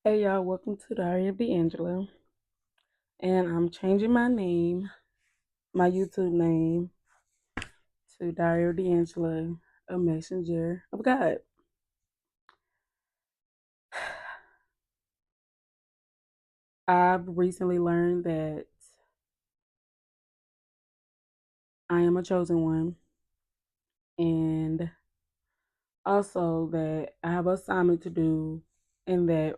Hey y'all, welcome to Diary of D'Angelo. And I'm changing my name, my YouTube name, to Diary of D'Angelo, a messenger of God. I've recently learned that I am a chosen one, and also that I have an assignment to do, and that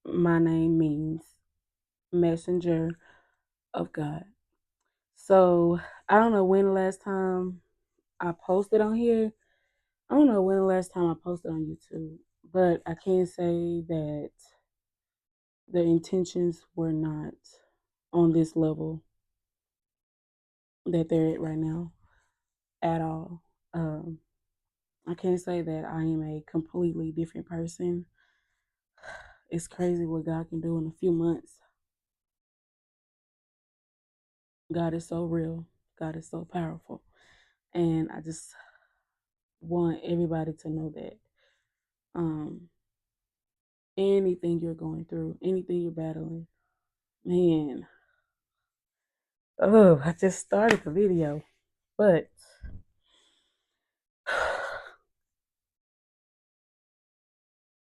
my name means messenger of God. So I don't know when the last time I posted on here. I don't know when the last time I posted on YouTube, but I can say that the intentions were not on this level that they're at right now at all. Um, I can't say that I am a completely different person. It's crazy what God can do in a few months. God is so real. God is so powerful. And I just want everybody to know that um, anything you're going through, anything you're battling, man, oh, I just started the video, but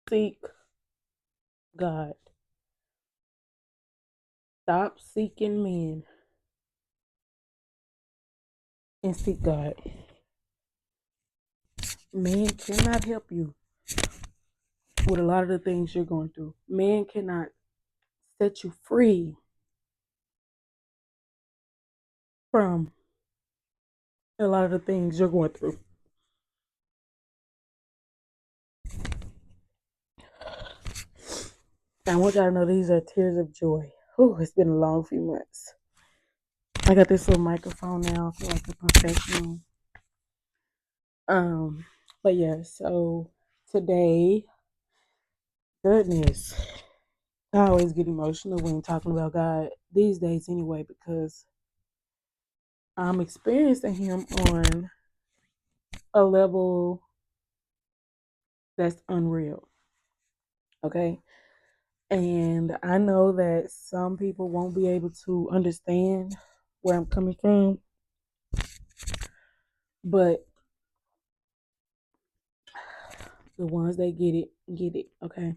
seek God. Stop seeking men and seek God. Man cannot help you with a lot of the things you're going through. Man cannot set you free from a lot of the things you're going through. I want y'all to know these are tears of joy. Oh, it's been a long few months. I got this little microphone now. I feel like a professional. Um, but yeah, so today, goodness, I always get emotional when talking about God these days anyway, because I'm experiencing him on a level that's unreal. Okay. And I know that some people won't be able to understand where I'm coming from, but the ones that get it, get it. Okay.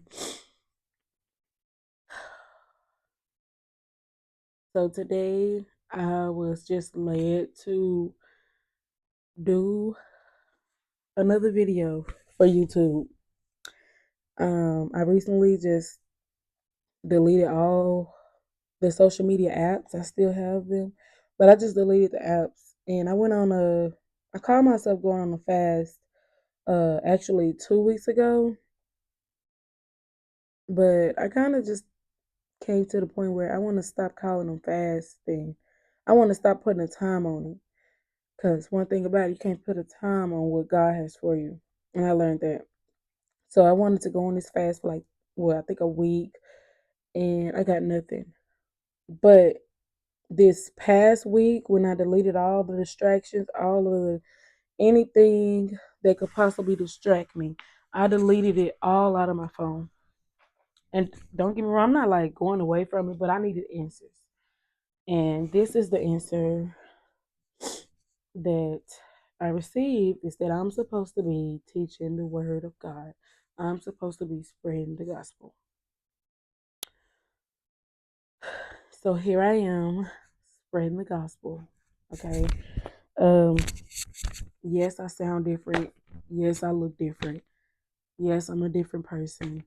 So today I was just led to do another video for YouTube. I recently just deleted all the social media apps. I still have them, but I just deleted the apps and I called myself going on a fast actually 2 weeks ago, but I kind of just came to the point where I want to stop calling them fasting. I want to stop putting a time on it, because one thing about it, you can't put a time on what God has for you, and I learned that. So I wanted to go on this fast for like, well, I think a week, and I got nothing. But this past week, when I deleted all the distractions, all of the anything that could possibly distract me, I deleted it all out of my phone. And don't get me wrong, I'm not like going away from it, but I needed answers. And this is the answer that I received, is that I'm supposed to be teaching the word of God. I'm supposed to be spreading the gospel. So here I am spreading the gospel. Okay. Um, yes, I sound different. Yes, I look different. Yes, I'm a different person.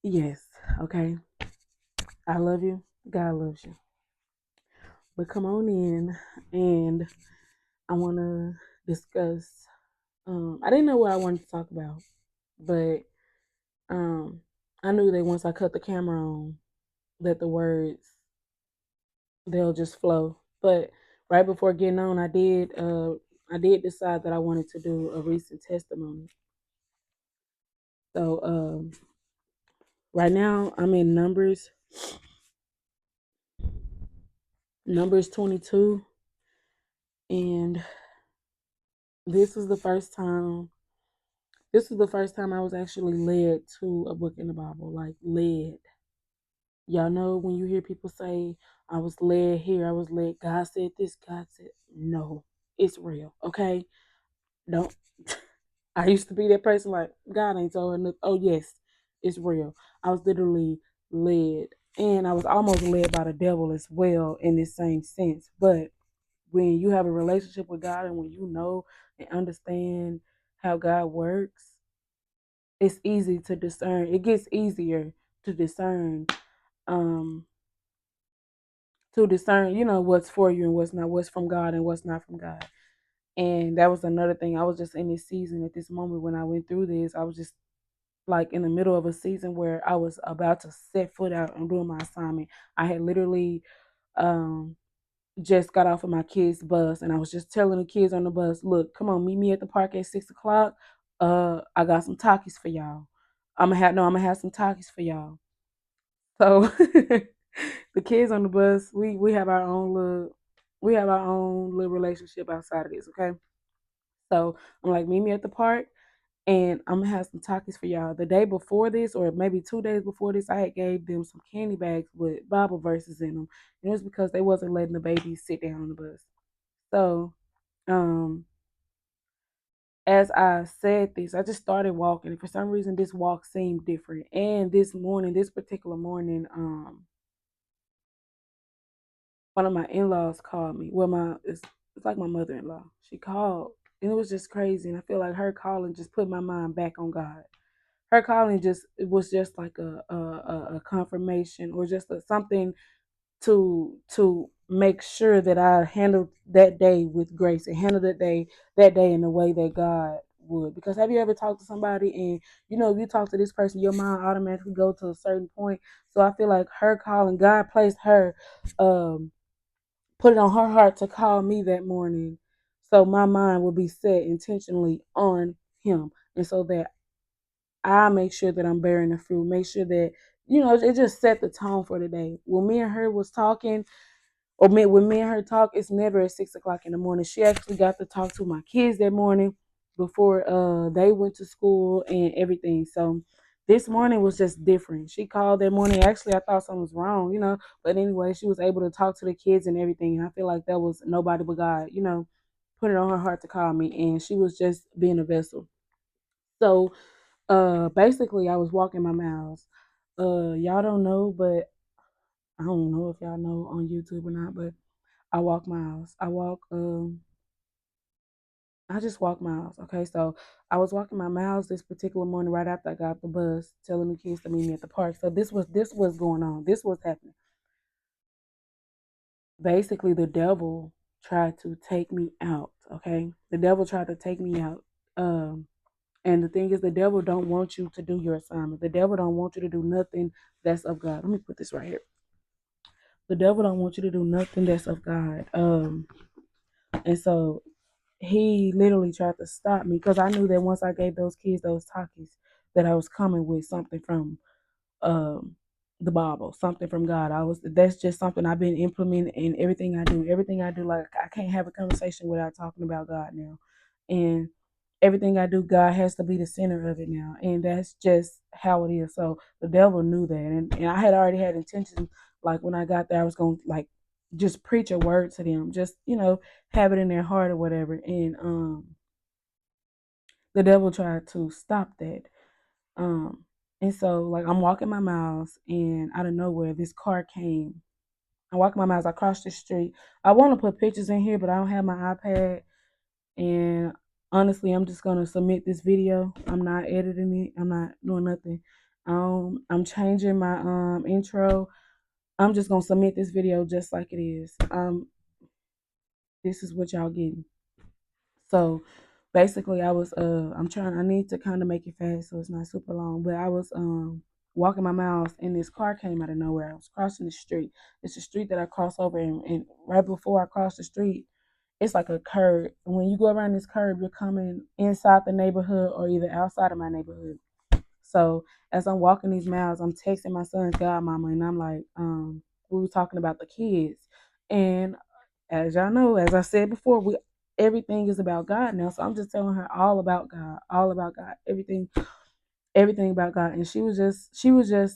Yes, okay. I love you. God loves you. But come on in, and I want to discuss. I didn't know what I wanted to talk about, but um, I knew that once I cut the camera on, that the words, they'll just flow. But right before getting on, I did decide that I wanted to do a recent testimony. So right now I'm in Numbers 22, and this was the first time. This is the first time I was actually led to a book in the Bible, like led. Y'all know when you hear people say, I was led here, I was led, God said this, God said, no, it's real, okay? Don't. I used to be that person like, God ain't told her nothing. Oh, yes, it's real. I was literally led. And I was almost led by the devil as well in this same sense. But when you have a relationship with God and when you know and understand how God works, it's easy to discern. It gets easier to discern, um, what's for you and what's not, what's from God and what's not from God. And that was another thing. I was just in this season at this moment when I went through this. I was just like in the middle of a season where I was about to set foot out and doing my assignment. I had literally um just got off of my kids' bus and I was just telling the kids on the bus, look, come on, meet me at the park at 6 o'clock. I got some Takis for y'all. I'm gonna have some Takis for y'all. So the kids on the bus, we have our own little relationship outside of this, okay? So I'm like, meet me at the park and I'm gonna have some Takis for y'all. The day before this, or maybe 2 days before this, I had gave them some candy bags with Bible verses in them. And it was because they wasn't letting the babies sit down on the bus. So, um, as I said this, I just started walking. And for some reason, this walk seemed different. And this particular morning, one of my in-laws called me. Well, it's like my mother-in-law. She called, and it was just crazy. And I feel like her calling just put my mind back on God. Her calling just it was just like a confirmation or just something to make sure that I handled that day with grace and handled that day in the way that God would. Because have you ever talked to somebody and if you talk to this person, your mind automatically go to a certain point. So I feel like her calling, God placed her, put it on her heart to call me that morning, so my mind will be set intentionally on Him, and so that I make sure that I'm bearing the fruit. Make sure that it just set the tone for the day. When me and her was talking, when me and her talk, it's never at 6 o'clock in the morning. She actually got to talk to my kids that morning before they went to school and everything. So this morning was just different. She called that morning. Actually, I thought something was wrong. But anyway, she was able to talk to the kids and everything. And I feel like that was nobody but God, put it on her heart to call me. And she was just being a vessel. So basically I was walking my miles. Y'all don't know, but I don't know if y'all know on YouTube or not, but I walk miles. I just walk miles. Okay, so I was walking my miles this particular morning right after I got off the bus, telling the kids to meet me at the park. So this was going on. This was happening. Basically, the devil tried to take me out. Okay, the devil tried to take me out. Um, And the thing is, the devil don't want you to do your assignment. The devil don't want you to do nothing that's of God. Let me put this right here. The devil don't want you to do nothing that's of God. And so he literally tried to stop me because I knew that once I gave those kids those Takis, that I was coming with something from um the Bible, something from God. That's just something I've been implementing in everything I do. Everything I do, like I can't have a conversation without talking about God now. And everything I do, God has to be the center of it now. And that's just how it is. So the devil knew that. And I had already had intention, like when I got there, I was gonna like just preach a word to them, just have it in their heart or whatever. And the devil tried to stop that. Um, and so like I'm walking my miles and out of nowhere this car came. I walk my miles, I crossed the street. I want to put pictures in here, but I don't have my iPad. And honestly, I'm just gonna submit this video. I'm not editing it. I'm not doing nothing. I'm changing my intro. I'm just gonna submit this video just like it is. This is what y'all getting. So basically I need to kind of make it fast so it's not super long, but I was walking my miles and this car came out of nowhere. I was crossing the street. It's a street that I cross over, and right before I cross the street, it's like a curb. And when you go around this curb, you're coming inside the neighborhood or either outside of my neighborhood. So as I'm walking these miles, I'm texting my son's godmama and I'm like, we were talking about the kids. And as y'all know, as I said before, everything is about God now. So I'm just telling her all about God, everything about God. And she was just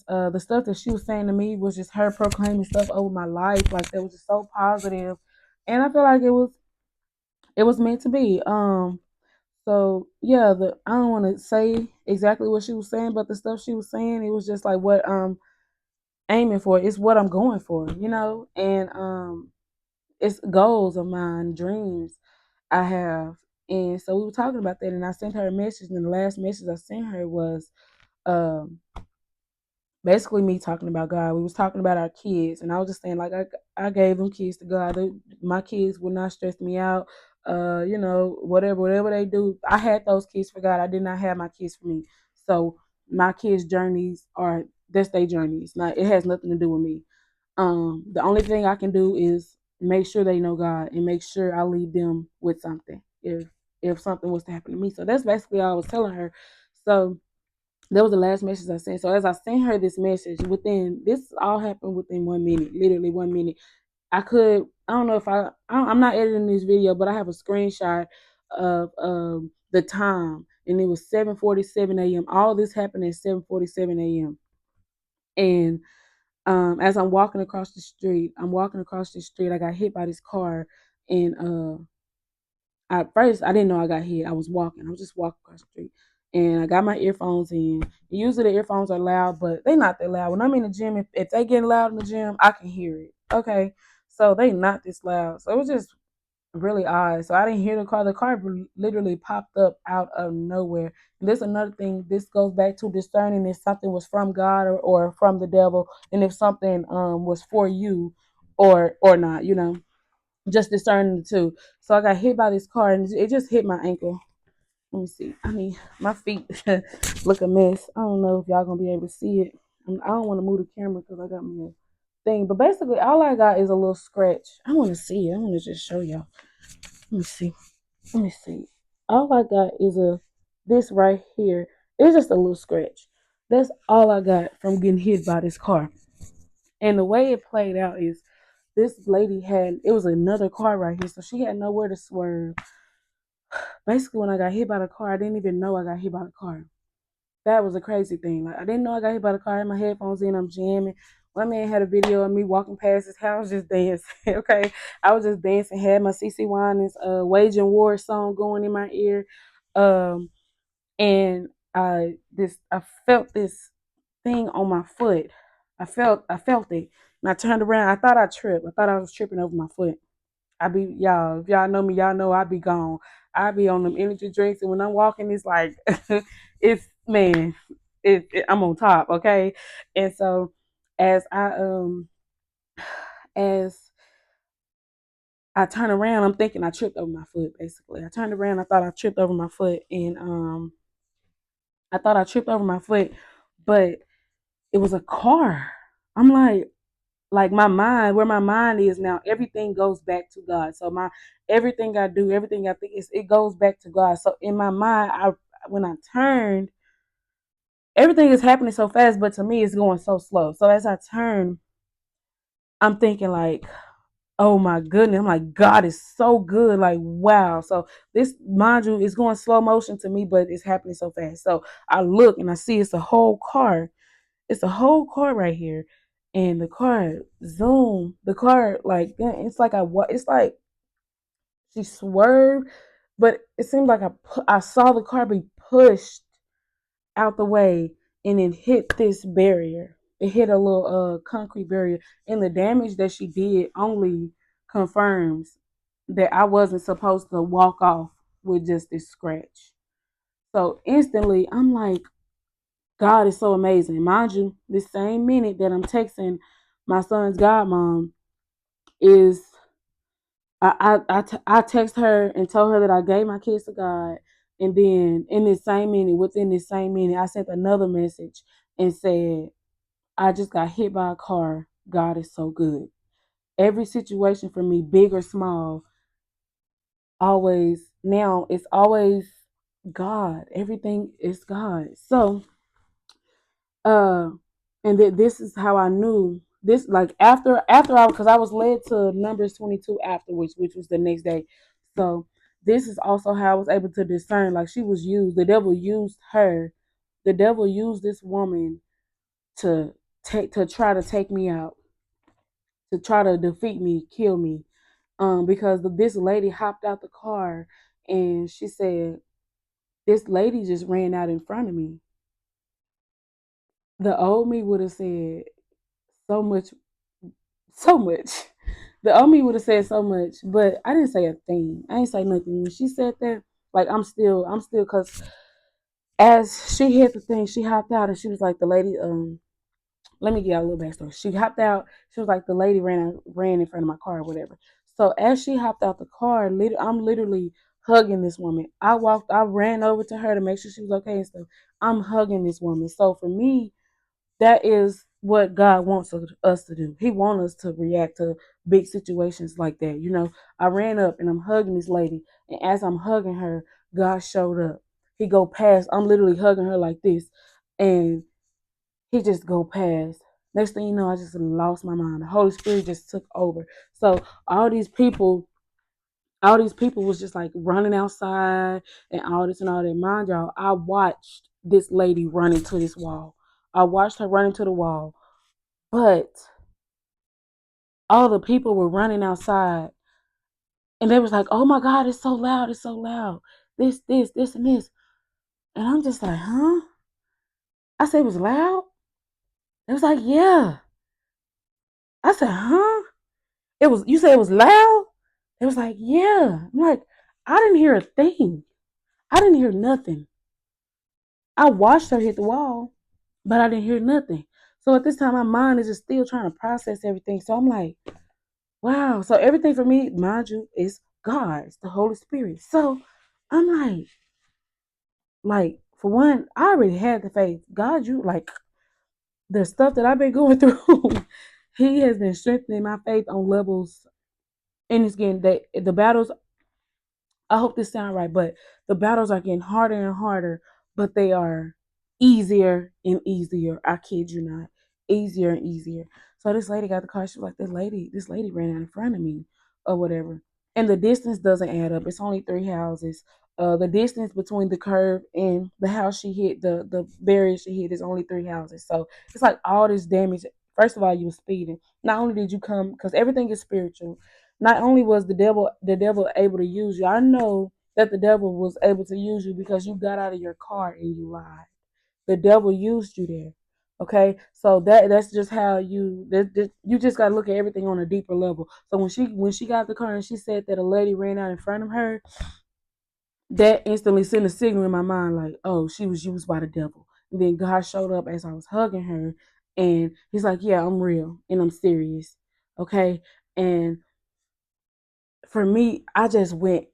the stuff that she was saying to me was just her proclaiming stuff over my life. Like that was just so positive. And I feel like it was meant to be. So yeah, the I don't want to say exactly what she was saying, but the stuff she was saying, it was just like what I'm aiming for. It's what I'm going for. And it's goals of mine, dreams I have. And so we were talking about that, and I sent her a message, and the last message I sent her was um basically me talking about God. We was talking about our kids, and I was just saying like I gave them kids to God. My kids would not stress me out. Whatever they do, I had those kids for God. I did not have my kids for me. So my kids' journeys are that's their journeys. Not it has nothing to do with me. The only thing I can do is make sure they know God and make sure I leave them with something if something was to happen to me. So that's basically all I was telling her. So that was the last message I sent. So as I sent her this message, within this all happened within 1 minute, literally 1 minute. I don't know if I'm not editing this video, but I have a screenshot of the time, and it was 7:47 a.m. All this happened at 7:47 a.m. And as I'm walking across the street. I got hit by this car, and at first I didn't know I got hit. I was walking. I was just walking across the street, and I got my earphones in. Usually the earphones are loud, but they not that loud. When I'm in the gym, if they getting loud in the gym, I can hear it. Okay, so they not this loud. So it was just really odd. So I didn't hear the car. The car literally popped up out of nowhere. And this another thing. This goes back to discerning if something was from God or from the devil, and if something was for you or not. Just discerning the two. So I got hit by this car, and it just hit my ankle. Let me see. I mean, my feet look a mess. I don't know if y'all gonna be able to see it. I don't want to move the camera because I got my thing. But basically, all I got is a little scratch. I want to see it. I want to just show y'all. Let me see. Let me see. All I got is this right here. It's just a little scratch. That's all I got from getting hit by this car. And the way it played out is this lady it was another car right here, so she had nowhere to swerve. Basically, when I got hit by the car, I didn't even know I got hit by the car. That was a crazy thing. Like I didn't know I got hit by the car. I had my headphones in, I'm jamming. One man had a video of me walking past his house just dancing. Okay. I was just dancing, had my CC Winans Waging War song going in my ear. Um and I felt this thing on my foot. I felt it. And I turned around. I thought I tripped. I thought I was tripping over my foot. If y'all know me, y'all know I be gone. I be on them energy drinks, and when I'm walking, it's like, it's man, I'm on top, okay. And so, as as I turn around, I'm thinking I tripped over my foot. Basically, I turned around, I thought I tripped over my foot, and I thought I tripped over my foot, but it was a car. I'm like my mind, where my mind is now, everything goes back to God. So my everything I do, everything I think, it goes back to God. So in my mind, when I turned, everything is happening so fast, but to me it's going so slow. So as I turn, I'm thinking like, oh my goodness, I'm like, God is so good, like wow. So this, mind you, is going slow motion to me, but it's happening so fast. So I look and I see it's a whole car. It's a whole car right here, and the car like it's like she swerved, but it seemed like I saw the car be pushed out the way, and it hit this barrier. It hit a little concrete barrier, and the damage that she did only confirms that I wasn't supposed to walk off with just this scratch. So instantly, I'm like, God is so amazing. Mind you, this same minute that I'm texting my son's godmom is I text her and told her that I gave my kids to God, and then within this same minute, I sent another message and said, I just got hit by a car. God is so good. Every situation for me, big or small, it's always God. Everything is God. So uh and this is how I knew this, like after I because I was led to Numbers 22 afterwards, which was the next day. So this is also how I was able to discern. Like she was used. The devil used her. The devil used this woman to to try to take me out, to try to defeat me, kill me. Because this lady hopped out the car and she said, this lady just ran out in front of me. The old me would have said so much, so much. The old me would have said so much, but I didn't say a thing. I didn't say nothing. When she said that, like I'm still, cause as she hit the thing, she hopped out and she was like, the lady, let me give you a little backstory. She hopped out. She was like, the lady ran in front of my car or whatever. So as she hopped out the car, I'm literally hugging this woman. I ran over to her to make sure she was okay and stuff. I'm hugging this woman. So for me, that is what God wants us to do. He wants us to react to big situations like that. I ran up and I'm hugging this lady, and as I'm hugging her, God showed up. He go past. I'm literally hugging her like this, and he just go past. Next thing you know, I just lost my mind. The Holy Spirit just took over. So all these people, all these people was just like running outside and all this and all that. Mind y'all, I watched this lady run into this wall. I watched her run into the wall, but all the people were running outside and they was like, oh my God, it's so loud, it's so loud. This, and this. And I'm just like, huh? I said it was loud? It was like, yeah. I said, huh? You said it was loud? It was like, yeah. I'm like, I didn't hear a thing. I didn't hear nothing. I watched her hit the wall, but I didn't hear nothing. So at this time, my mind is just still trying to process everything. So I'm like, wow. So everything for me, mind you, is God, it's the Holy Spirit. So I'm like for one, I already had the faith. God, you like the stuff that I've been going through. He has been strengthening my faith on levels, and it's getting that the battles. I hope this sounds right, but the battles are getting harder and harder, but they are easier and easier. I kid you not, easier and easier. So this lady got the car. She was like, this lady ran out in front of me, or whatever. And the distance doesn't add up. It's only three houses. The distance between the curve and the house she hit, the barrier she hit, is only three houses. So it's like all this damage. First of all, you were speeding. Not only did you come, because everything is spiritual, not only was the devil able to use you, I know that the devil was able to use you because you got out of your car and you lied. The devil used you there. Okay, so that's just how you just gotta look at everything on a deeper level. So when she got the car and she said that a lady ran out in front of her, that instantly sent a signal in my mind like, oh, she was used by the devil. And then God showed up as I was hugging her, and he's like, yeah, I'm real and I'm serious. Okay, and for me, I just went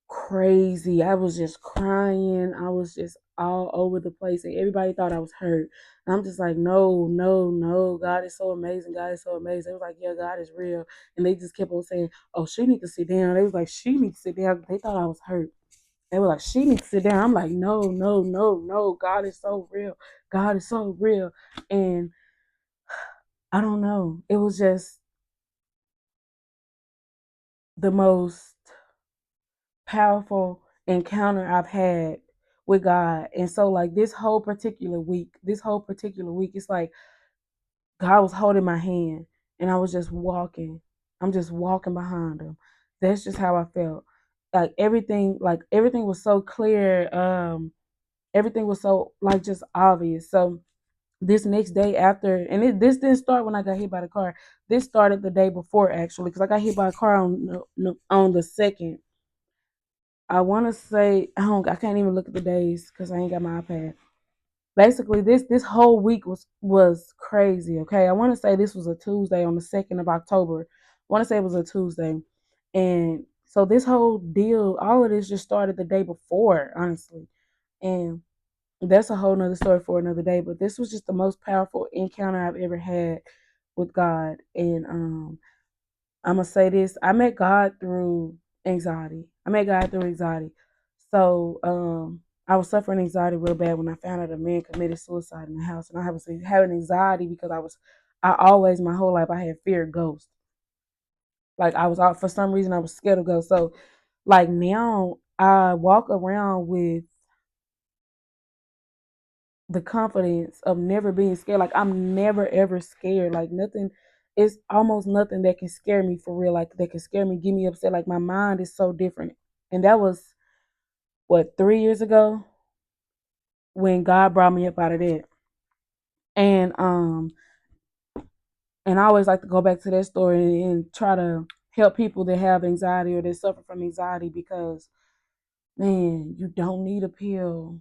crazy. I was just crying. I was just all over the place, and everybody thought I was hurt. And I'm just like, no, no, no. God is so amazing. God is so amazing. They was like, yeah, God is real. And they just kept on saying, oh, she needs to sit down. They was like, she needs to sit down. They thought I was hurt. They were like, she needs to sit down. I'm like, no, no, no, no. God is so real. God is so real. And I don't know. It was just the most powerful encounter I've had with God. And so like this whole particular week, it's like God was holding my hand and I was just walking. I'm just walking behind him. That's just how I felt. Like everything was so clear. Everything was so like just obvious. So this next day after, and this didn't start when I got hit by the car. This started the day before actually, because I got hit by a car on the second. I want to say I can't even look at the days because I ain't got my iPad. Basically, this whole week was crazy. Okay, I want to say this was a Tuesday on the 2nd of October. I want to say it was a Tuesday, and so this whole deal, all of this just started the day before, honestly, and that's a whole nother story for another day. But this was just the most powerful encounter I've ever had with God, and I'm gonna say this. I met God through anxiety. I met God through anxiety. So I was suffering anxiety real bad when I found out a man committed suicide in the house, and I was having anxiety because I always my whole life I had feared ghosts. Like I was out for some reason I was scared of ghosts. So Like now I walk around with the confidence of never being scared. Like I'm never ever scared. Like nothing, it's almost nothing that can scare me for real. Like that can scare me, get me upset. Like my mind is so different. And that was what, 3 years ago when God brought me up out of that. And and I always like to go back to that story and try to help people that have anxiety or that suffer from anxiety because man, you don't need a pill.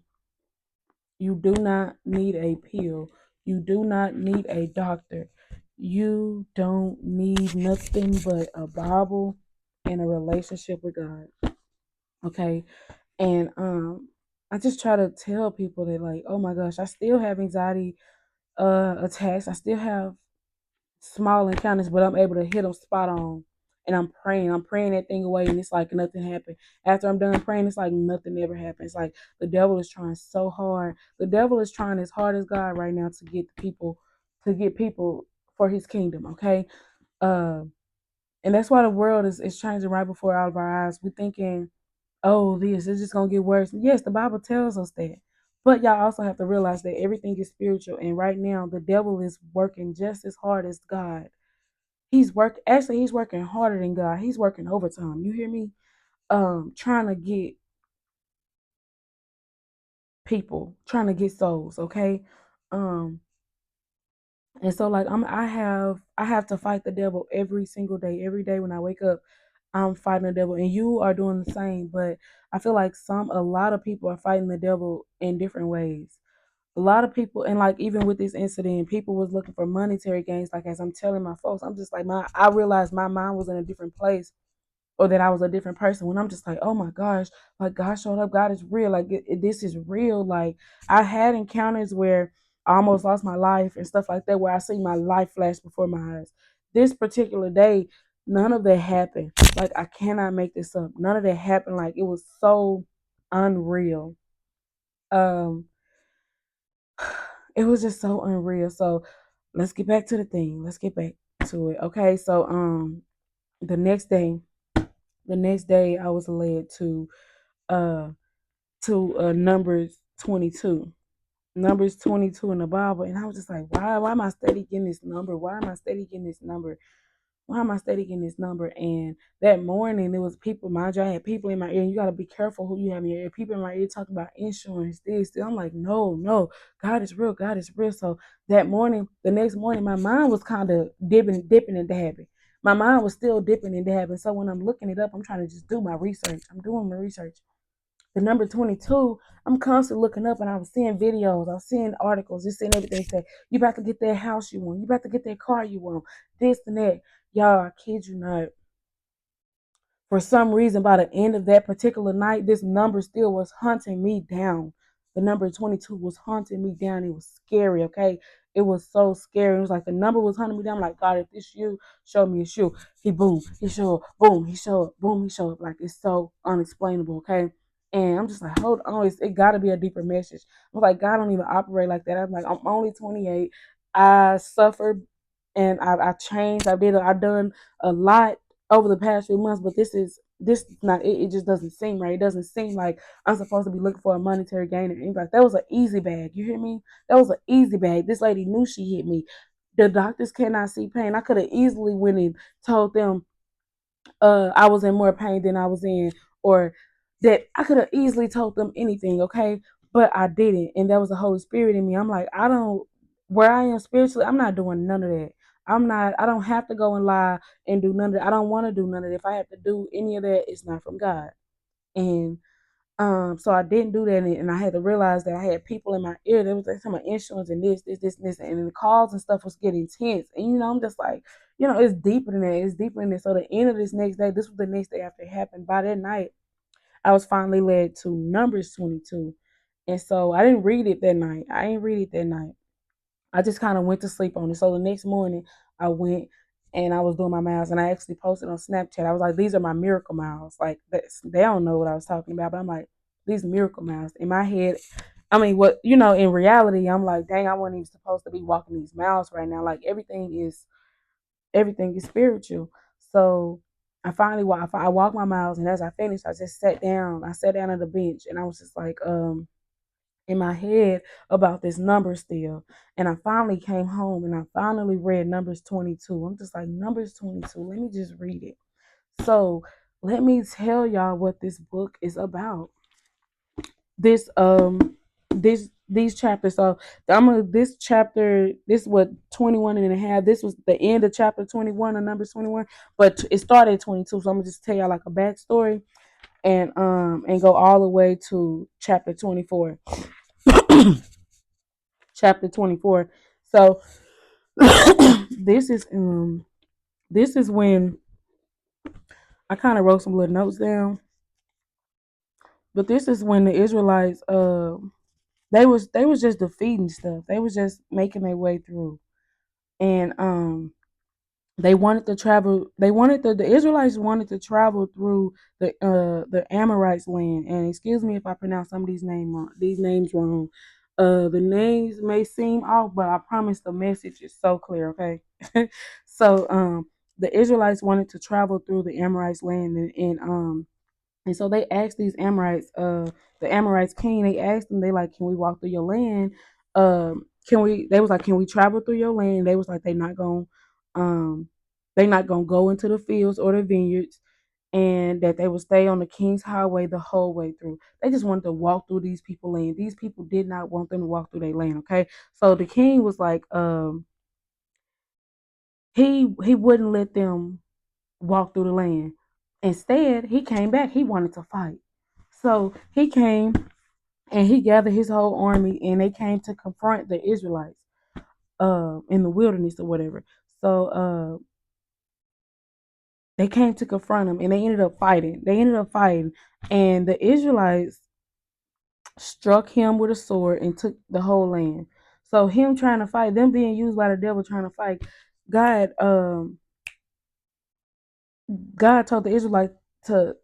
You do not need a pill. You do not need a doctor. You don't need nothing but a Bible and a relationship with God. Okay. And I just try to tell people that like, oh my gosh, I still have anxiety attacks. I still have small encounters, but I'm able to hit them spot on. And I'm praying. I'm praying that thing away, and it's like nothing happened. After I'm done praying, it's like nothing ever happens. Like the devil is trying so hard. The devil is trying as hard as God right now to get people for his kingdom. Okay, uh, and that's why the world is changing right before all of our eyes. We're thinking, oh, this is just gonna get worse. Yes, the Bible tells us that. But y'all also have to realize that everything is spiritual, and right now the devil is working just as hard as God. He's working harder than God. He's working overtime. You hear me? Trying to get people, trying to get souls, okay? Um, and so like I have to fight the devil every single day. Every day when I wake up, I'm fighting the devil. And you are doing the same. But I feel like a lot of people are fighting the devil in different ways. A lot of people, and like even with this incident, people was looking for monetary gains. Like as I'm telling my folks, I'm just like I realized my mind was in a different place, or that I was a different person, when I'm just like, oh my gosh, like God showed up, God is real, like this is real. Like I had encounters where I almost lost my life and stuff like that, where I see my life flash before my eyes. This particular day, none of that happened. Like I cannot make this up. None of that happened. Like it was so unreal. Um, it was just so unreal. So let's get back to the thing. Let's get back to it. Okay, so the next day, I was led uh Numbers 22. Numbers 22 in the Bible. And I was just like, why am I steady getting this number? Why am I steady getting this number? Why am I steady getting this number? And that morning, there was people, mind you, I had people in my ear, and you got to be careful who you have in your ear. People in my ear talking about insurance, this, this. I'm like, no, no, God is real, God is real. So that morning, the next morning, my mind was kind of dipping and dabbing. My mind was still dipping and dabbing. So when I'm looking it up, I'm trying to just do my research. I'm doing my research. The number 22, I'm constantly looking up and I was seeing videos, I was seeing articles, just seeing everything say, you about to get that house you want, you about to get that car you want, this and that. Y'all, I kid you not. For some reason, by the end of that particular night, this number still was hunting me down. The number 22 was hunting me down. It was scary, okay? It was so scary. It was like the number was hunting me down. I'm like, God, if this you, show me it's you. He boom, he show up, boom, he show up, boom, he show up. Like it's so unexplainable, okay? And I'm just like, hold on, it gotta be a deeper message. I'm like, God don't even operate like that. I'm like, I'm only 28. I suffered and I changed. I've done a lot over the past few months, but this is not it. It just doesn't seem right. It doesn't seem like I'm supposed to be looking for a monetary gain or anything. Like that was an easy bag. You hear me? That was an easy bag. This lady knew she hit me. The doctors cannot see pain. I could have easily went and told them I was in more pain than I was in, or that I could have easily told them anything, okay? But I didn't. And that was the Holy Spirit in me. I'm like, I don't, where I am spiritually, I'm not doing none of that. I don't have to go and lie and do none of that. I don't want to do none of that. If I have to do any of that, it's not from God. And so I didn't do that, and I had to realize that I had people in my ear that was like talking about insurance and this, and the calls and stuff was getting intense. And I'm just like, it's deeper than that. It's deeper than that. So the end of this next day, this was the next day after it happened. By that night, I was finally led to Numbers 22, and so I didn't read it that night. I didn't read it that night. I just kind of went to sleep on it. So the next morning, I went and I was doing my miles, and I actually posted on Snapchat. I was like, "These are my miracle miles." Like they don't know what I was talking about, but I'm like, "These miracle miles." In my head, I mean, what in reality, I'm like, "Dang, I wasn't even supposed to be walking these miles right now." Like everything is spiritual. So I finally walked. I walked my miles, and as I finished, I just sat down. I sat down at the bench, and I was just like, in my head about this number still. And I finally came home, and I finally read Numbers 22. I'm just like, Numbers 22. Let me just read it. So let me tell y'all what this book is about. This these chapters. So I'm gonna this chapter, this is what 21 and a half. This was the end of chapter 21 of Numbers 21, but it started at 22. So I'm gonna just tell y'all like a backstory and go all the way to chapter 24. Chapter 24. So this is this is when I kind of wrote some little notes down, but this is when the Israelites they was just defeating stuff. They was just making their way through. And they wanted to travel. The Israelites wanted to travel through the Amorites land. And excuse me if I pronounce some of these names wrong. The names may seem off, but I promise the message is so clear. Okay, so the Israelites wanted to travel through the Amorites land, and so they asked these Amorites, the Amorites king, they asked them, they like, can we walk through your land? Can we? They was like, can we travel through your land? They was like, um, they not gonna go into the fields or the vineyards, and that they would stay on the king's highway the whole way through. They just wanted to walk through these people land. These people did not want them to walk through their land. Okay, so the king was like, he wouldn't let them walk through the land. Instead, he came back. He wanted to fight. So he came and he gathered his whole army, and they came to confront the Israelites in the wilderness or whatever. So they came to confront him, and they ended up fighting. And the Israelites struck him with a sword and took the whole land. So him trying to fight, them being used by the devil trying to fight, God God told the Israelites to,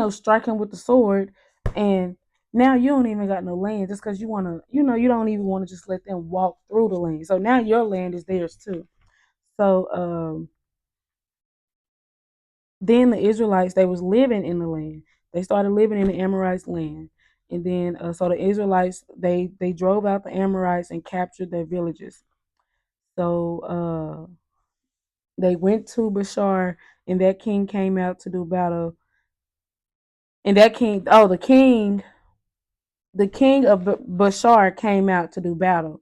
strike him with the sword, and now you don't even got no land just because you want to, you don't even want to just let them walk through the land. So now your land is theirs too. So then the Israelites, they was living in the land. They started living in the Amorites land, and then so the Israelites, they drove out the Amorites and captured their villages. So they went to Bashar, and that king came out to do battle. And that king, oh, the king of Bashar came out to do battle.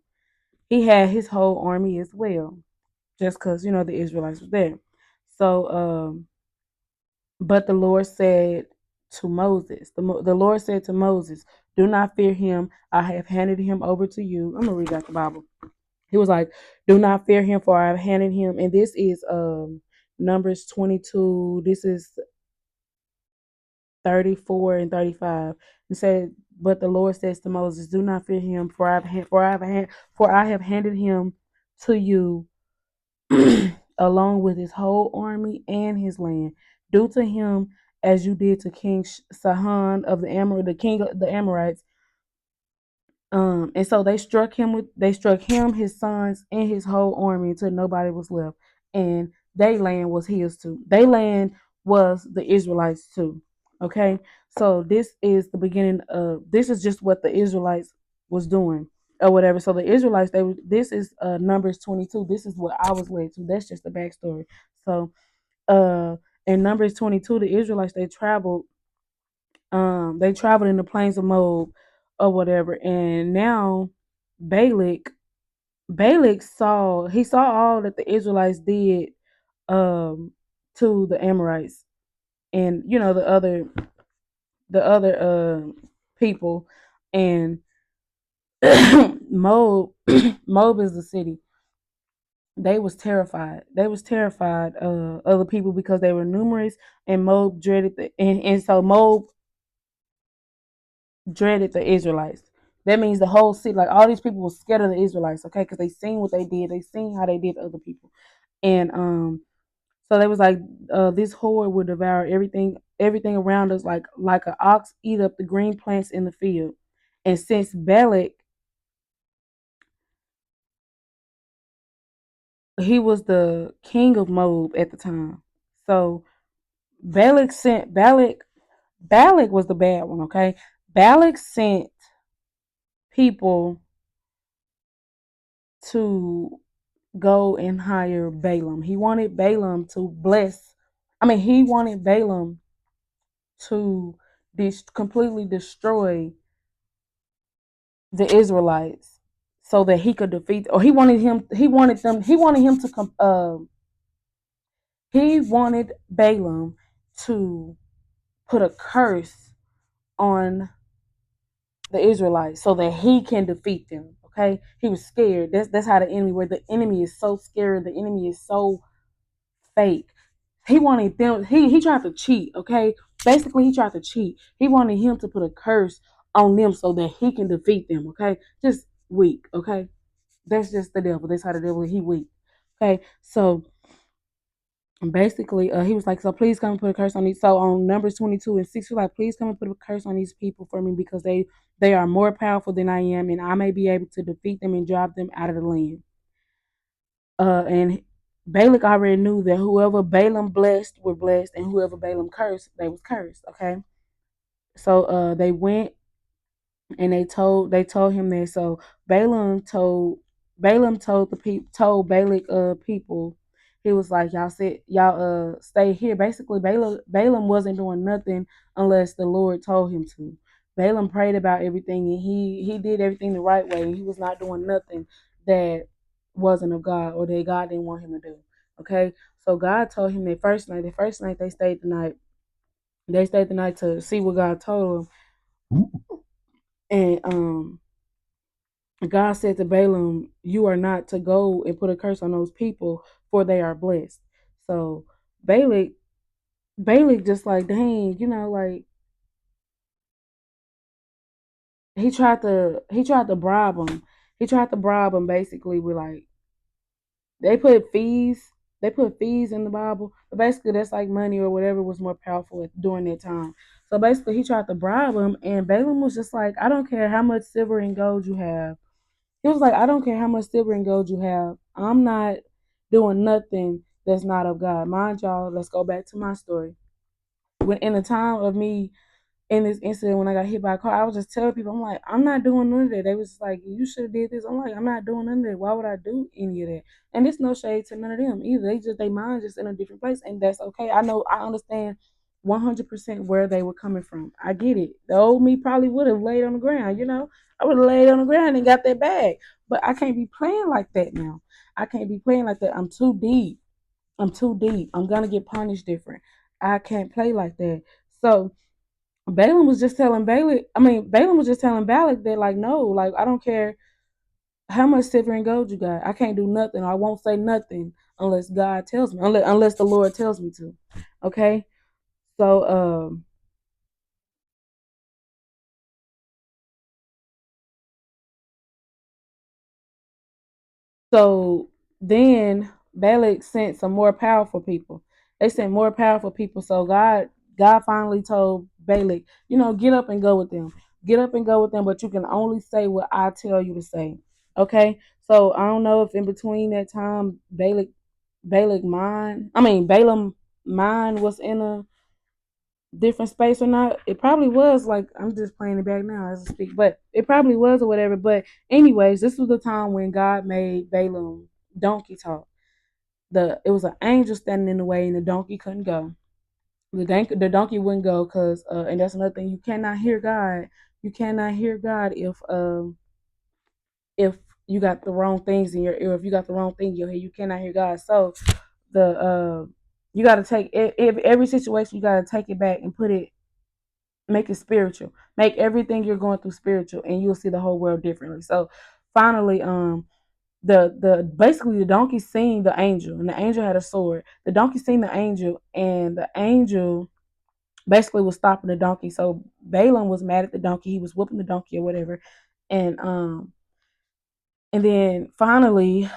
He had his whole army as well, just because the Israelites was there. So, but the Lord said to Moses, the Lord said to Moses, "Do not fear him. I have handed him over to you." I'm gonna read out the Bible. He was like, "Do not fear him, for I have handed him." And this is Numbers 22. This is 34 and 35. It said, "But the Lord says to Moses, Do not fear him, for I have handed him to you along with his whole army and his land. Do to him as you did to King Sihon of the king of the Amorites." And so they struck him, his sons, and his whole army until nobody was left. And their land was his too. Their land was the Israelites too. Okay. So this is just what the Israelites was doing or whatever. So the Israelites, this is Numbers 22. This is what I was led to. That's just the backstory. So uh in Numbers 22, the Israelites, they traveled in the plains of Moab or whatever, and now Balak saw all that the Israelites did um to the Amorites, and the other people. And Moab Moab is the city. They was terrified of the people because they were numerous, and Moab dreaded the Israelites. That means the whole city, like all these people were scared of the Israelites, okay, because they seen what they did, they seen how they did to other people. And so they was like, this horde would devour everything around us, like an ox eat up the green plants in the field. And since Balak, he was the king of Moab at the time, so Balak sent Balak was the bad one, okay? Balak sent people to go and hire Balaam. He wanted Balaam to bless. I mean, he wanted Balaam to completely destroy the Israelites so that he could defeat, or he wanted him to come he wanted Balaam to put a curse on the Israelites so that he can defeat them. Okay, he was scared. That's how the enemy. Where the enemy is so scared, the enemy is so fake. He wanted them. He tried to cheat. Okay, basically he tried to cheat. He wanted him to put a curse on them so that he can defeat them. Okay, just weak. Okay, that's just the devil. That's how the devil is. He weak. Okay, so basically, he was like, so please come and put a curse on these. So on Numbers 22:6, he was like, please come and put a curse on these people for me because they are more powerful than I am, and I may be able to defeat them and drive them out of the land. And Balak already knew that whoever Balaam blessed were blessed, and whoever Balaam cursed, they was cursed. Okay, so they went and they told him that. So Balaam told the people told Balak people, he was like, y'all stay here. Basically Balaam wasn't doing nothing unless the Lord told him to. Balaam prayed about everything, and he did everything the right way. He was not doing nothing that wasn't of God or that God didn't want him to do. Okay, so God told him that the first night they stayed the night to see what God told them. And God said to Balaam, "You are not to go and put a curse on those people, for they are blessed." So Balak, Balak just like, dang, like he tried to bribe him. He tried to bribe him basically with like they put fees. They put fees in the Bible, but basically that's like money or whatever was more powerful during that time. So basically, he tried to bribe him, and Balaam was just like, "I don't care how much silver and gold you have." He was like, I don't care how much silver and gold you have. I'm not doing nothing that's not of God. Mind y'all, let's go back to my story. When in the time of me in this incident when I got hit by a car, I was just telling people, I'm like, I'm not doing none of that. They was like, you should have did this. I'm like, I'm not doing none of that. Why would I do any of that? And it's no shade to none of them either. They mind just in a different place, and that's okay. I understand 100% where they were coming from. I get it. The old me probably would have laid on the ground. I would have laid on the ground and got that bag. But I can't be playing like that now. I can't be playing like that. I'm too deep. I'm too deep. I'm gonna get punished different. I can't play like that. So Balaam was just telling Balak that, like, no, like, I don't care how much silver and gold you got. I can't do nothing. I won't say nothing unless God tells me, unless the Lord tells me to. Okay. So, so then Balak sent some more powerful people. They sent more powerful people. So God finally told Balak, get up and go with them. Get up and go with them, but you can only say what I tell you to say. Okay. So I don't know if in between that time Balaam mind was in a different space or not. It probably was. Like, I'm just playing it back now as I speak, but it probably was or whatever. But anyways, this was the time when God made Balaam donkey talk. It was an angel standing in the way, and the donkey couldn't go. The donkey wouldn't go because and that's another thing. You cannot hear God. You cannot hear God if you got the wrong things in your ear. If you got the wrong thing in your head, you cannot hear God. So the you got to take every situation. You got to take it back and make it spiritual. Make everything you're going through spiritual, and you'll see the whole world differently. So finally, the basically the donkey seen the angel, and the angel had a sword. The donkey seen the angel, and the angel basically was stopping the donkey. So Balaam was mad at the donkey. He was whooping the donkey or whatever, and then finally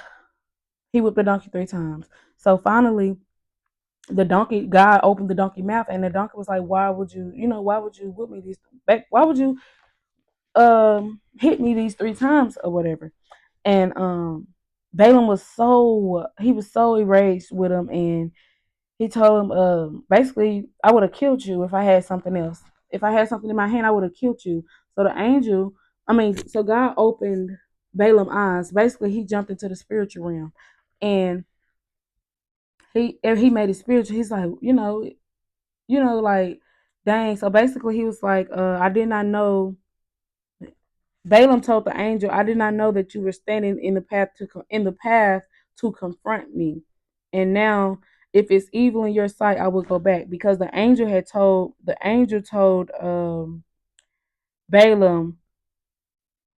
he whipped the donkey 3 times. So finally, God opened the donkey mouth, and the donkey was like, why would you whip me these back? Why would you hit me these 3 times or whatever? And Balaam was so enraged with him, and He told him, basically, I would have killed you if I had something else. If I had something in my hand, I would have killed you. So the angel, so God opened Balaam's eyes. Basically, he jumped into the spiritual realm, and he made it spiritual. He's like, like, dang. So basically, he was like, I did not know. Balaam told the angel, I did not know that you were standing in the path to confront me. And now, if it's evil in your sight, I will go back, because the angel told Balaam,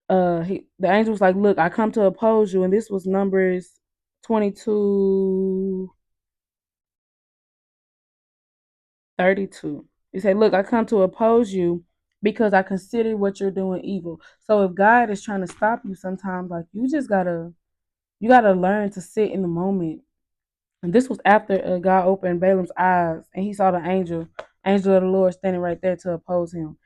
the angel was like, look, I come to oppose you. And this was Numbers 22:32. He said, look, I come to oppose you because I consider what you're doing evil. So if God is trying to stop you sometimes, like, you gotta learn to sit in the moment. And this was after God opened Balaam's eyes, and he saw the angel of the Lord standing right there to oppose him.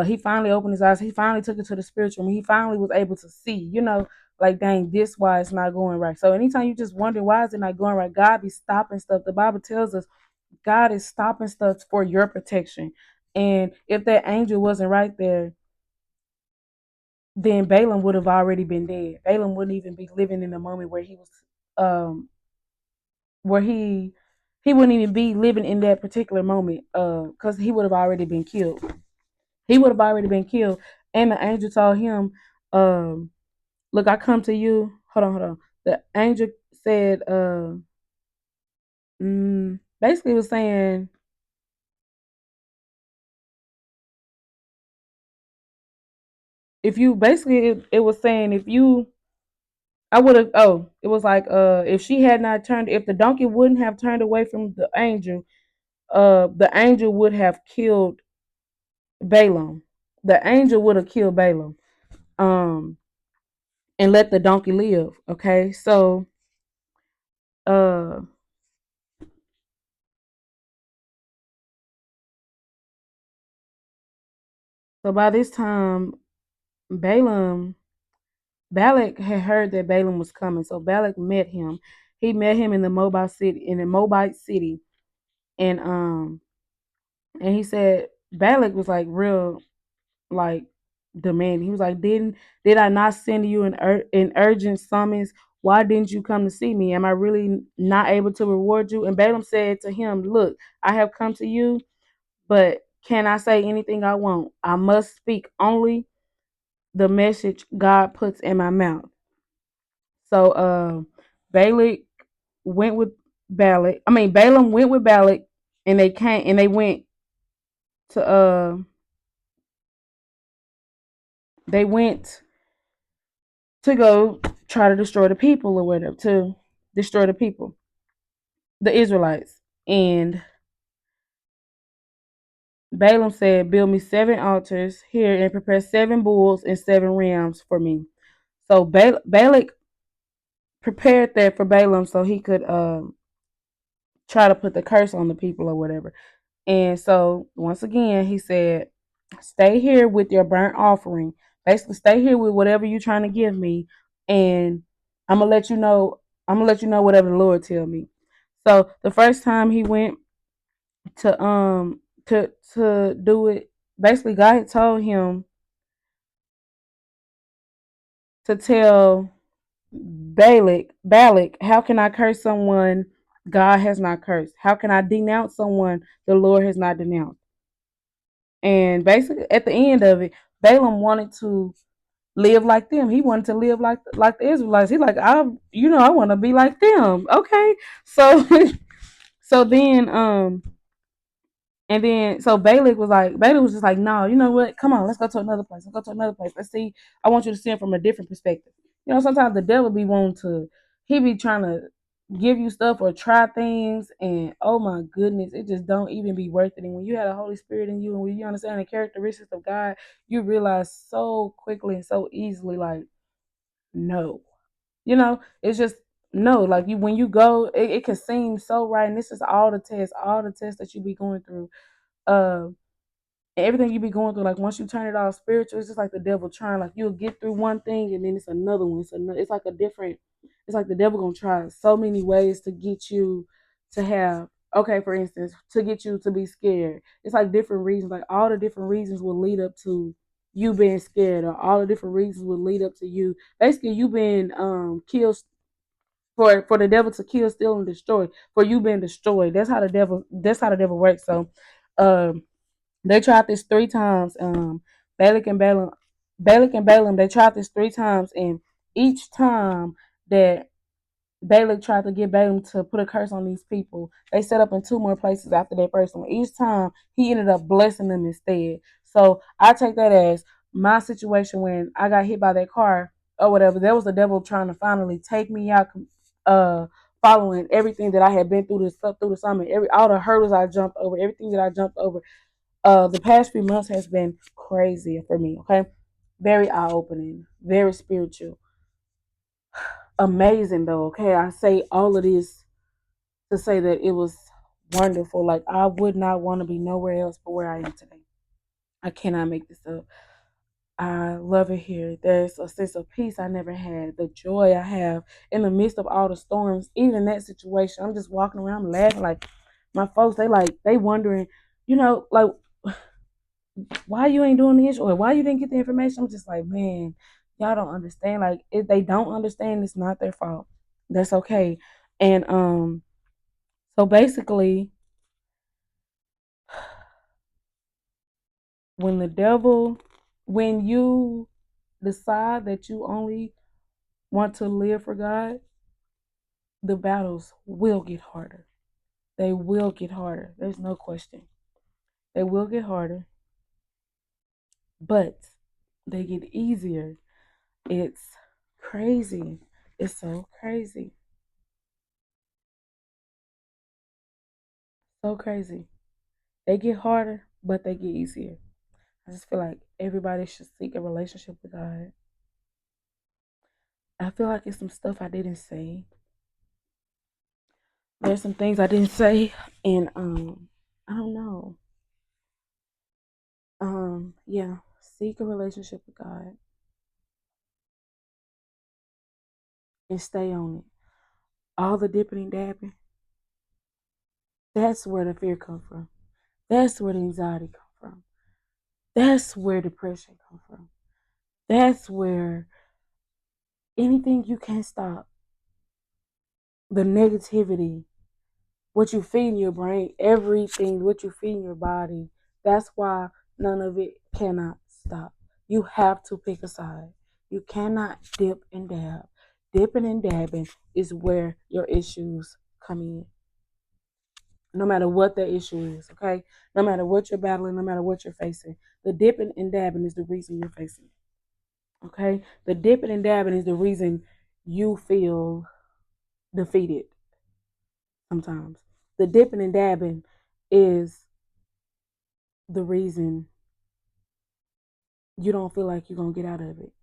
He finally opened his eyes. He finally took it to the spiritual. He finally was able to see, like, dang, this why it's not going right. So anytime you just wonder why is it not going right, God be stopping stuff. The Bible tells us God is stopping stuff for your protection. And if that angel wasn't right there, then Balaam would have already been dead. Balaam wouldn't even be living in the moment where he was, um, where he wouldn't even be living in that particular moment, because he would have already been killed. He would have already been killed. And the angel told him, um, look, I come to you. Hold on. The angel said, basically was saying, if you basically it was saying, if you I would have, it was like, if she had not turned, if the donkey wouldn't have turned away from the angel would have killed Balaam. The angel would have killed Balaam. Um and let the donkey live. Okay. Uh so by this time, Balaam Balak had heard that Balaam was coming. So Balak met him. He met him in the Moabite city. And and he said Balak was like real, like, demanding. He was like, did I not send you an urgent summons? Why didn't you come to see me? Am I really not able to reward you? And Balaam said to him, look, I have come to you, but can I say anything I want? I must speak only the message God puts in my mouth. So Balak went with Balaam went with Balak, and they went to they went to go try to destroy the people, or whatever, to destroy the people, the Israelites. And Balaam said, build me 7 altars here and prepare 7 bulls and 7 rams for me. So Balak prepared that for Balaam so he could try to put the curse on the people or whatever. And so once again, he said, stay here with your burnt offering. Basically, stay here with whatever you're trying to give me, and I'm gonna let you know. I'm gonna let you know whatever the Lord tell me. So the first time he went to do it, basically God had told him to tell Balak, how can I curse someone God has not cursed? How can I denounce someone the Lord has not denounced? And basically, at the end of it, Balaam wanted to live like them. He wanted to live like the Israelites. He's like, I want to be like them. Okay, so so then and then so Balak was just like, no, you know what? Come on, let's go to another place. Let's go to another place. Let's see. I want you to see it from a different perspective. Sometimes the devil be wanting to, he be trying to give you stuff or try things, and oh my goodness, it just don't even be worth it. And when you have the Holy Spirit in you, and when you understand the characteristics of God, you realize so quickly and so easily, like, no, it's just no. Like, you, when you go, it can seem so right, and this is all the tests that you be going through. Uh, everything you be going through, like, once you turn it all spiritual, it's just like the devil trying. Like, you'll get through one thing, and then it's another one. It's like a different. It's like the devil gonna try so many ways to get you to have. Okay, for instance, to get you to be scared. It's like different reasons. Like all the different reasons will lead up to you being scared, or all the different reasons will lead up to you. Basically, you being killed for the devil to kill, steal, and destroy. For you being destroyed. That's how the devil. That's how the devil works. So, um, they tried this 3 times. Balak and Balaam, Balak and Balaam. They tried this 3 times, and each time that Balak tried to get Balaam to put a curse on these people, they set up in 2 more places after that first one. Each time he ended up blessing them instead. So I take that as my situation when I got hit by that car or whatever. There was the devil trying to finally take me out, uh, following everything that I had been through the summer, all the hurdles I jumped over, everything that I jumped over. The past few months has been crazy for me. Okay, very eye opening, very spiritual, amazing though. Okay, I say all of this to say that it was wonderful. Like I would not want to be nowhere else but where I am today. I cannot make this up. I love it here. There's a sense of peace I never had, the joy I have in the midst of all the storms. Even in that situation, I'm just walking around laughing. Like my folks, they wondering, like why you ain't doing this or why you didn't get the information. I'm just like, man, y'all don't understand. Like if they don't understand, it's not their fault. That's okay. And so basically, when the devil, when you decide that you only want to live for God, the battles will get harder. They will get harder. There's no question. They will get harder, but they get easier. It's crazy. It's so crazy. So crazy. They get harder, but they get easier. I just feel like everybody should seek a relationship with God. I feel like it's some stuff I didn't say. There's some things I didn't say, and I don't know. Yeah, seek a relationship with God and stay on it. All the dipping and dabbing, that's where the fear come from. That's where the anxiety come from. That's where depression come from. That's where anything you can't stop, the negativity, what you feed in your brain, everything, what you feed in your body. That's why none of it cannot stop. You have to pick a side. You cannot dip and dab. Dipping and dabbing is where your issues come in. No matter what the issue is, okay? No matter what you're battling, no matter what you're facing. The dipping and dabbing is the reason you're facing it. Okay? The dipping and dabbing is the reason you feel defeated sometimes. The dipping and dabbing is the reason you don't feel like you're gonna get out of it.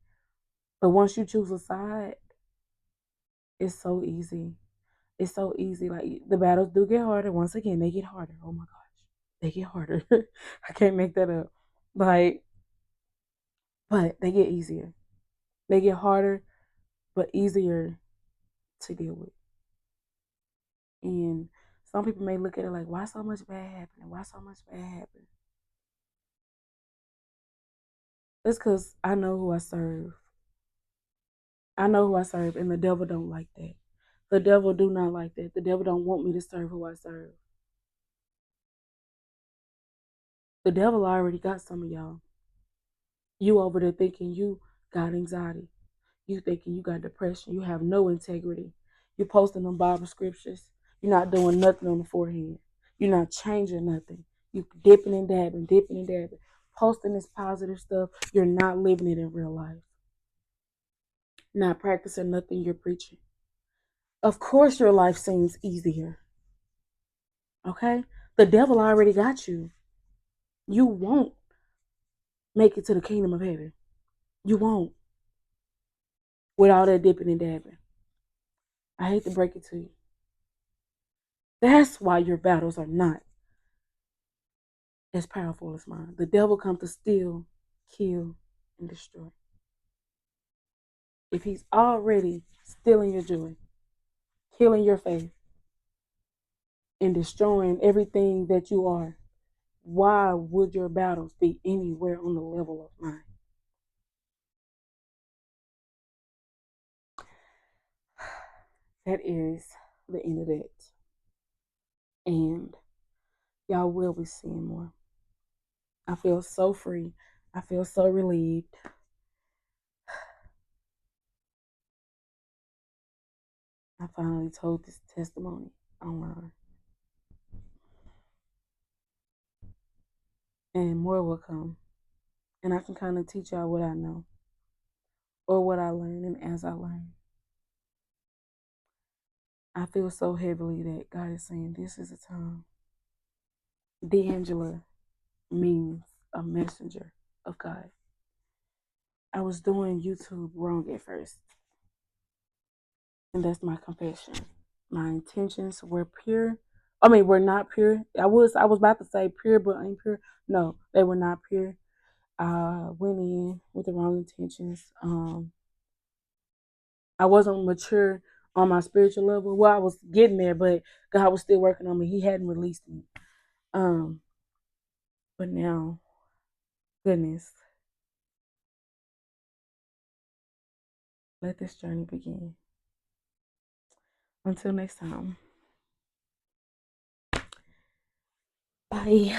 But once you choose a side, it's so easy. It's so easy. Like the battles do get harder. Once again, they get harder. Oh my gosh. They get harder. I can't make that up. Like, but they get easier. They get harder, but easier to deal with. And some people may look at it like, why so much bad happening? Why so much bad happening? It's because I know who I serve. I know who I serve, and the devil don't like that. The devil do not like that. The devil don't want me to serve who I serve. The devil already got some of y'all. You over there thinking you got anxiety. You thinking you got depression. You have no integrity. You're posting them Bible scriptures. You're not doing nothing on the forehead. You're not changing nothing. You dipping and dabbing, posting this positive stuff. You're not living it in real life. Not practicing nothing you're preaching. Of course your life seems easier. Okay? The devil already got you. You won't make it to the kingdom of heaven. You won't with all that dipping and dabbing. I hate to break it to you. That's why your battles are not as powerful as mine. The devil comes to steal, kill, and destroy. If he's already stealing your joy, killing your faith, and destroying everything that you are, why would your battles be anywhere on the level of mine? That is the end of that. And y'all will be seeing more. I feel so free. I feel so relieved. I finally told this testimony online. And more will come. And I can kind of teach y'all what I know or what I learned. And as I learn, I feel so heavily that God is saying this is a time. D'Angela means a messenger of God. I was doing YouTube wrong at first. And that's my confession. My intentions were pure. I mean, were not pure. I was about to say pure but impure. No, they were not pure. I went in with the wrong intentions. I wasn't mature on my spiritual level. Well, I was getting there, but God was still working on me. He hadn't released me. Um, but now, goodness, let this journey begin. Until next time. Bye.